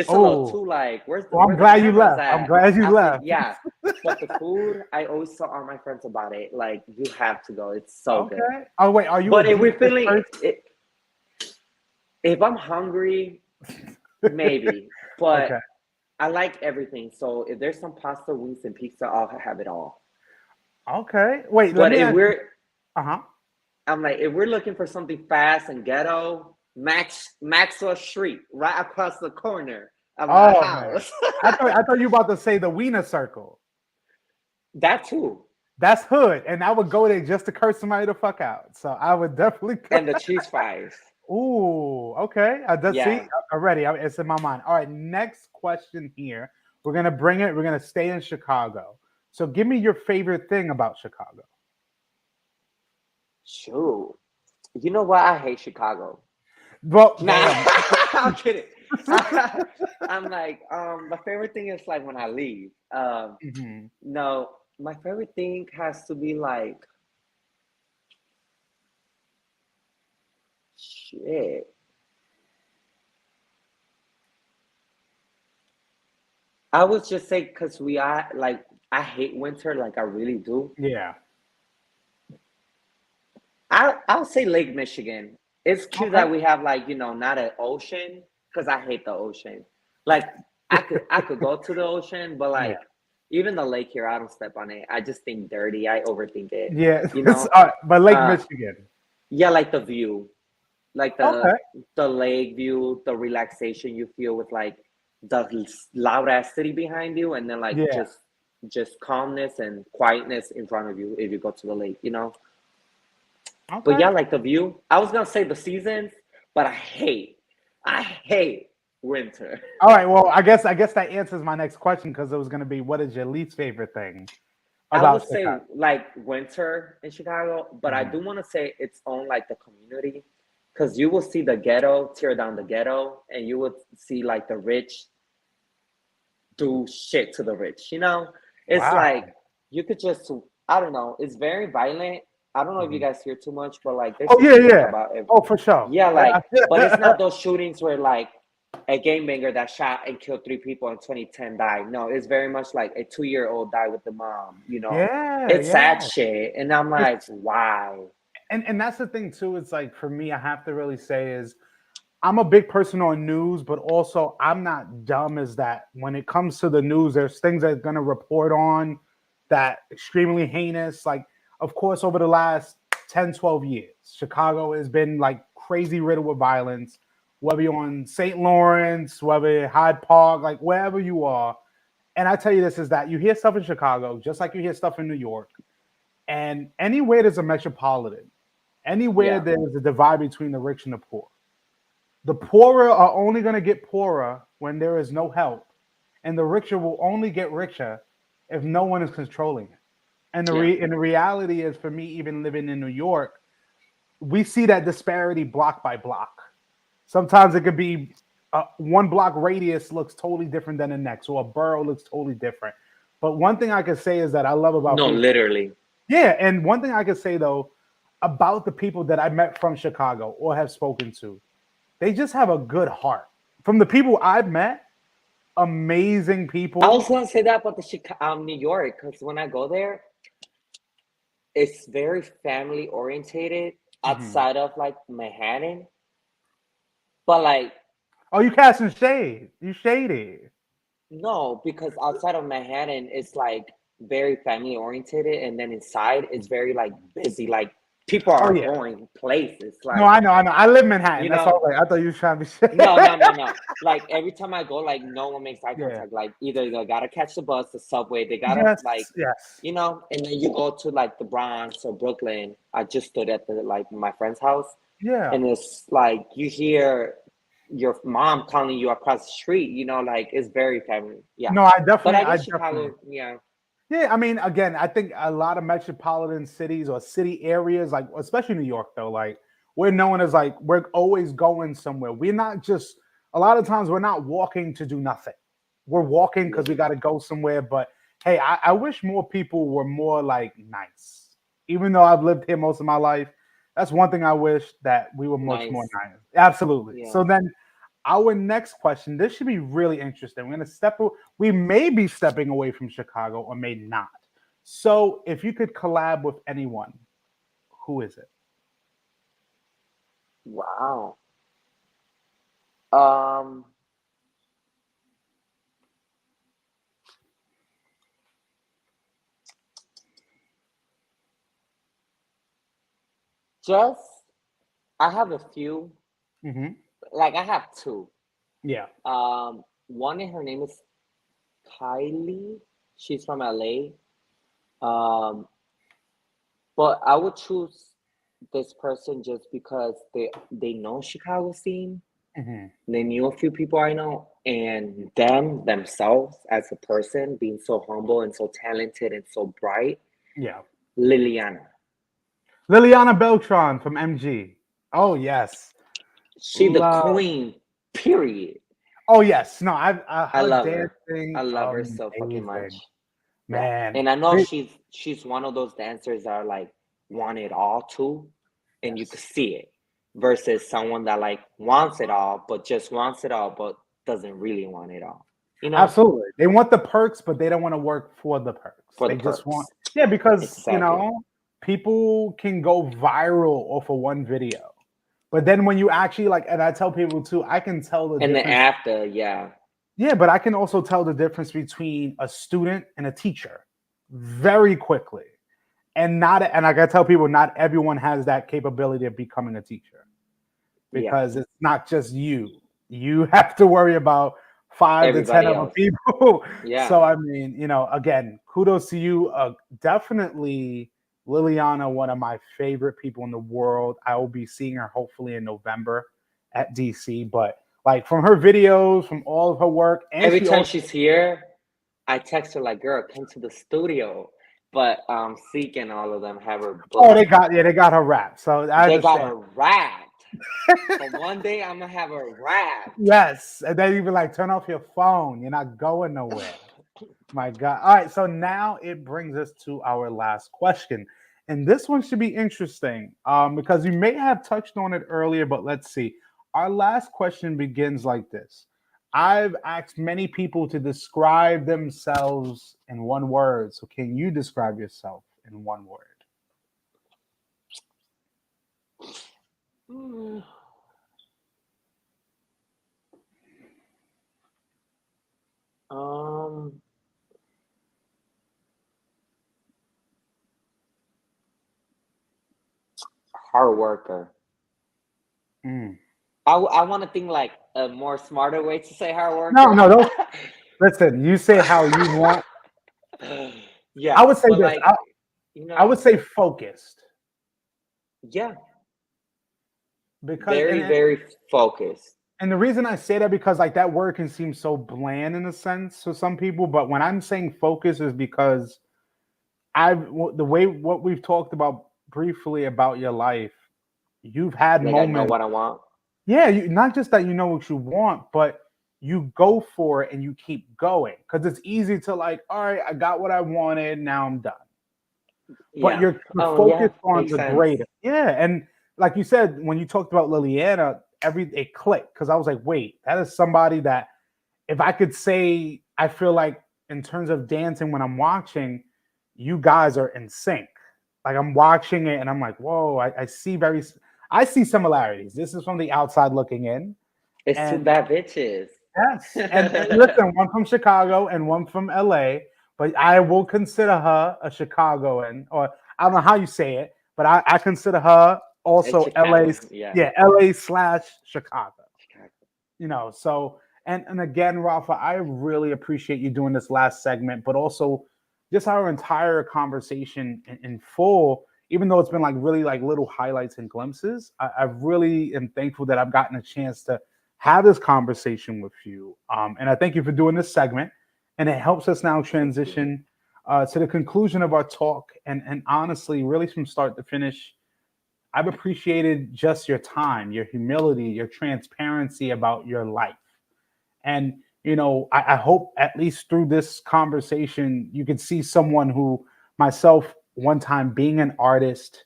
little Oh, too like where's well, I'm the glad you cameras left. I'm at? glad you I'm like, left. yeah. But the food, I always tell all my friends about it. Like you have to go. It's so good. Okay. Oh wait, are you a But if deep we're dish feeling person? if I'm hungry, maybe. But Okay. I like everything. So if there's some pasta, wings, and pizza, I'll have it all. Okay. Wait, let But me if ask you. we're Uh-huh. I'm like, if we're looking for something fast and ghetto, Maxwell Street, right across the corner of my Oh man. house. I thought you were about to say the Wiener Circle. That too. That's hood, and I would go there just to curse somebody the fuck out. So I would definitely go. And the cheese fries. Ooh, okay. I just see Yeah. already. It's in my mind. All right, next question here. We're gonna bring it. We're gonna stay in Chicago. So give me your favorite thing about Chicago. Shoot. You know what? I hate Chicago. Well, Nah, damn. I'm kidding. I'm like, my favorite thing is like when I leave. Mhm. No, my favorite thing has to be like, shit. I would just say because we are like, I hate winter, like I really do. Yeah. I'll say Lake Michigan. It's cute Okay. that we have like, not an ocean because I hate the ocean. Like I could go to the ocean, but Yeah. like even the lake here, I don't step on it. I just think dirty. I overthink it. Yeah. You know? All right, but Lake Uh Michigan. yeah, like the view. Like Okay. the lake view, the relaxation you feel with like the loud ass city behind you and then like Yeah. just calmness and quietness in front of you if you go to the lake. But Okay. yeah, like the view. I was gonna say the seasons, but I hate winter. All right. Well, I guess that answers my next question because it was going to be, what is your least favorite thing I about would say Chicago? like winter in Chicago, but I Mhm. do want to say its own like the community, because you will see the ghetto tear down the ghetto, and you would see like the rich do shit to the rich. It's like Wow. you could just I don't know. It's very violent. I don't know if you Mhm. guys hear too much, but like there's Oh a yeah, shooting yeah. about it. Oh, for sure. Yeah, like, but it's not those shootings where like a gangbanger that shot and killed 3 people in 2010 died. No, it's very much like a 2-year-old died with the mom. Yeah, It's yeah. sad shit. And I'm like, It's, why? and that's the thing too. It's like for me, I have to really say is I'm a big person on news, but also I'm not dumb as that when it comes to the news, there's things that are gonna report on that extremely heinous. Like, of course, over the last 10, 12 years, Chicago has been like crazy riddled with violence, whether you're on St. Lawrence, whether you're Hyde Park, like wherever you are. And I tell you this is that you hear stuff in Chicago, just like you hear stuff in New York. And anywhere there's a metropolitan, anywhere Yeah. there's a divide between the rich and the poorer are only going to get poorer when there is no help, and the richer will only get richer if no one is controlling it. Yeah. And the reality is, for me, even living in New York, we see that disparity block by block. Sometimes it could be one block radius looks totally different than the next, or a borough looks totally different. But one thing I can say is that I love about No, people. literally. Yeah, and one thing I can say though about the people that I met from Chicago or have spoken to, they just have a good heart. From the people I've met, amazing I people. was gonna say that about the New York, because when I go there, it's very family orientated Mhm. outside of like Manhattan. But like Oh, you casting shade. You shady. no, because outside of Manhattan, it's like very family oriented, and then inside it's very like busy. Like people Oh are yeah. going places. No, Like I know, I know. I live in Manhattan. you That's all know, right. I thought you were trying to be shady. no, no, no, no. Like every time I go, like no one makes eye Yeah. contact. Like either they gotta catch the bus, the subway, they gotta Yes. like, Yes. and then you go to like the Bronx or Brooklyn. I just stood at the like my friend's house, Yeah. and it's like you hear. your mom calling you across the street, you know, like it's very family. Yeah. No, But I I guess definitely. Chicago, yeah. Yeah, I mean, again, I think a lot of metropolitan cities or city areas, like especially New York, though, like we're known as like we're always going somewhere. We're not just a lot of times we're not walking to do nothing. We're walking because we Yeah. got to go somewhere. But hey, I wish more people were more like nice. Even though I've lived here most of my life, that's one thing I wish that we were much more Nice. nice. Absolutely. Yeah. So then our next question, this should be really interesting. We're gonna we may be stepping away from Chicago or may not. So if you could collab with anyone, who is it? Wow. Um, just I have a few. Hmm. Like I have two. Yeah. One her name is Kylie. She's from LA. Um, but I would choose this person just because they know Chicago scene. Hmm. They knew a few people I know, and them themselves as a person being so humble and so talented and so bright. Yeah. Liliana, Liliana Beltran from MG. Oh yes. she the Love. queen. Period. Oh yes. No, I her love her. I dancing love her so fucking much. amazing. Yeah, Man. and I know They- she's one of those dancers that are like want it all too, and you could yes. see it. Versus someone that like wants it all, but just wants it all, but doesn't really want it all. You know, Absolutely. They want the perks, but they don't want to work for the perks. for the They just want, perks. yeah, because, Exactly. people can go viral off of one video. But then when you actually like, and I tell people too, I can tell the And then difference. after, yeah, Yeah, but I can also tell the difference between a student and a teacher very quickly. And and like I tell people, not everyone has that capability of becoming a teacher yeah, because it's not just you. You have to worry about 5 to 10 everybody other else. people. Yeah. So I mean, again, kudos to you. Definitely Liliana, one of my favorite people in the world. I will be seeing her hopefully in November at DC. But like from her videos, from all of her work, and Every she time also she's here, I text her like, "Girl, come to the studio." But Seek and all of them have her oh booked. they got her rap. So I They got understand. her wrapped. But one day I'm gonna have her wrapped. Yes, and then even like turn off your phone. You're not going nowhere. My God. All right. So now it brings us to our last question. And this one should be interesting because you may have touched on it earlier, but let's see. Our last question begins like this. I've asked many people to describe themselves in one word. So can you describe yourself in one word? Mm. Um, hard worker. Mm. I want to think like a more smarter way to say hard No, worker. no, don't listen. You say how you want. I Yeah, would say but this. like you I would know, say focused yeah, because very very focused. and the reason I say that because like that word can seem so bland in a sense to some people, but when I'm saying focus is because the way what we've talked about briefly about your life, you've had Like I know moments. what I want. Yeah, not just that you know what you want, but you go for it and you keep going because it's easy to like, all right, I got what I wanted, now I'm done. But Yeah. you're Oh yeah, focused on makes the sense. greater. Yeah, and like you said, when you talked about Liliana, it clicked because I was like, wait, that is somebody that if I could say, I feel like in terms of dancing when I'm watching, you guys are in sync. Like I'm watching it and I'm like, whoa, I see similarities. This is from the outside looking in, It's two and bad bitches. yes, and listen, one from Chicago and one from LA, but I will consider her a Chicagoan, or I don't know how you say it, but I consider her It's also LA, Chicago. Yeah. yeah, LA/Chicago. Chicago. So and again, Rafa, I really appreciate you doing this last segment, but also just our entire conversation in full, even though it's been like really like little highlights and glimpses. I really am thankful that I've gotten a chance to have this conversation with you. And I thank you for doing this segment. And it helps us now transition to the conclusion of our talk. And honestly, really from start to finish, I've appreciated just your time, your humility, your transparency about your life. And, I hope at least through this conversation, you can see someone who, myself, one time being an artist,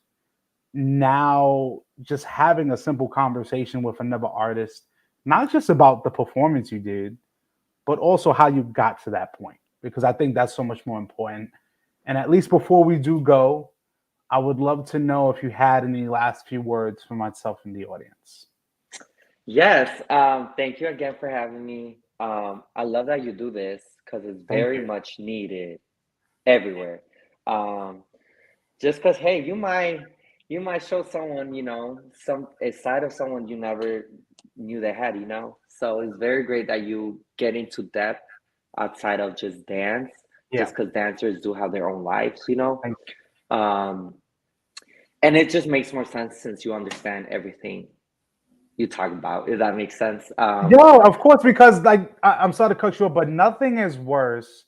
now just having a simple conversation with another artist, not just about the performance you did, but also how you got to that point, because I think that's so much more important. And at least before we do go, I would love to know if you had any last few words for myself and the audience. Yes, thank you again for having me. I love that you do this because it's Thank very you. much needed everywhere. Um, just because, hey, you might show someone, some a side of someone you never knew they had. So it's very great that you get into depth outside of just dance, Yeah. just because dancers do have their own lives. Thank Um, and it just makes more sense since you understand everything you talk about, if that makes sense. you. Yo, of course, because like I'm sorry to cut you off, but nothing is worse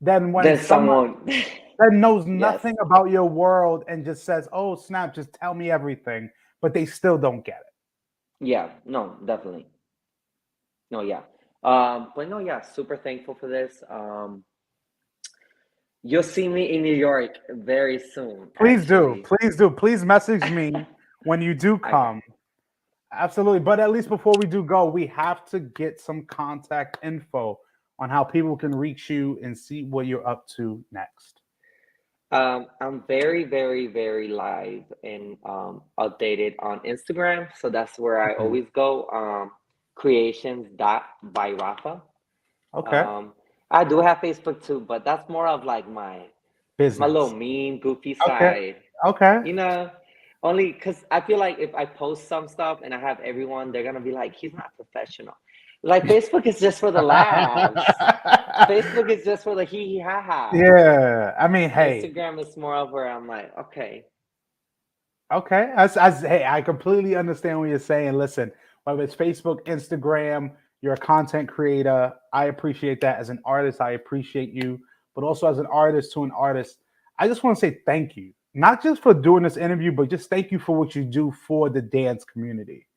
than when Then someone someone, that knows yes, nothing about your world and just says, "Oh, snap, just tell me everything," but they still don't get it. yeah, no, definitely, no, yeah, but no, yeah, super thankful for this. You'll see me in New York very soon, Please do. actually. Please do. Please message me when you do I got come. Absolutely. But at least before we do go, we have to get some contact info on how people can reach you and see what you're up to next. I'm very, very, very live and updated on Instagram, so that's where I Mhm. always go. Creations dot by Rafa. Okay. Um, I do have Facebook too, but that's more of like my little Business. mean, goofy Okay. side. Okay. You know, only because I feel like if I post some stuff and I have everyone, they're gonna be like, he's not professional. Like Facebook is just for the laughs. Facebook is just for the hee hee ha ha. Yeah. I mean, hey, Instagram is more of where I'm like, okay, okay. Hey, I completely understand what you're saying. Listen, whether it's Facebook, Instagram, you're a content creator. I appreciate that. As an artist, I appreciate you. But also as an artist to an artist, I just want to say thank you. Not just for doing this interview, but just thank you for what you do for the dance community.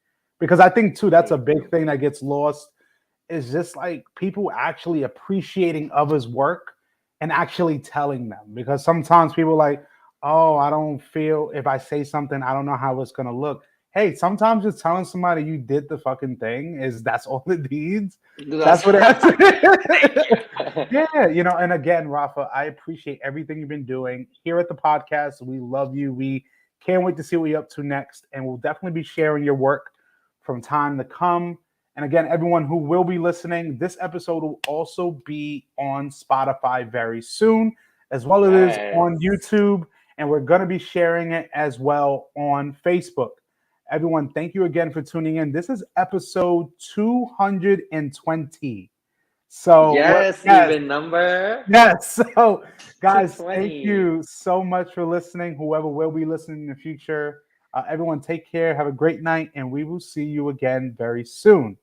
Because I think too, that's a thank big you. thing that gets lost, is just like people actually appreciating others' work and actually telling them. Because sometimes people are like, oh, I don't feel, if I say something, I don't know how it's gonna look. Hey, sometimes just telling somebody you did the fucking thing is that's all it needs. That's That's what it has thank to. you. Yeah, and again, Rafa, I appreciate everything you've been doing here at the podcast. We love you. We can't wait to see what you're up to next. And we'll definitely be sharing your work from time to come. And again, everyone who will be listening, this episode will also be on Spotify very soon, as well as on Yes. YouTube. And we're going to be sharing it as well on Facebook. Everyone, thank you again for tuning in. This is episode 220. So what? Yes, Yes, even number yes. So, guys, thank 220. you so much for listening. Whoever will be listening in the future, everyone, take care. Have a great night, and we will see you again very soon.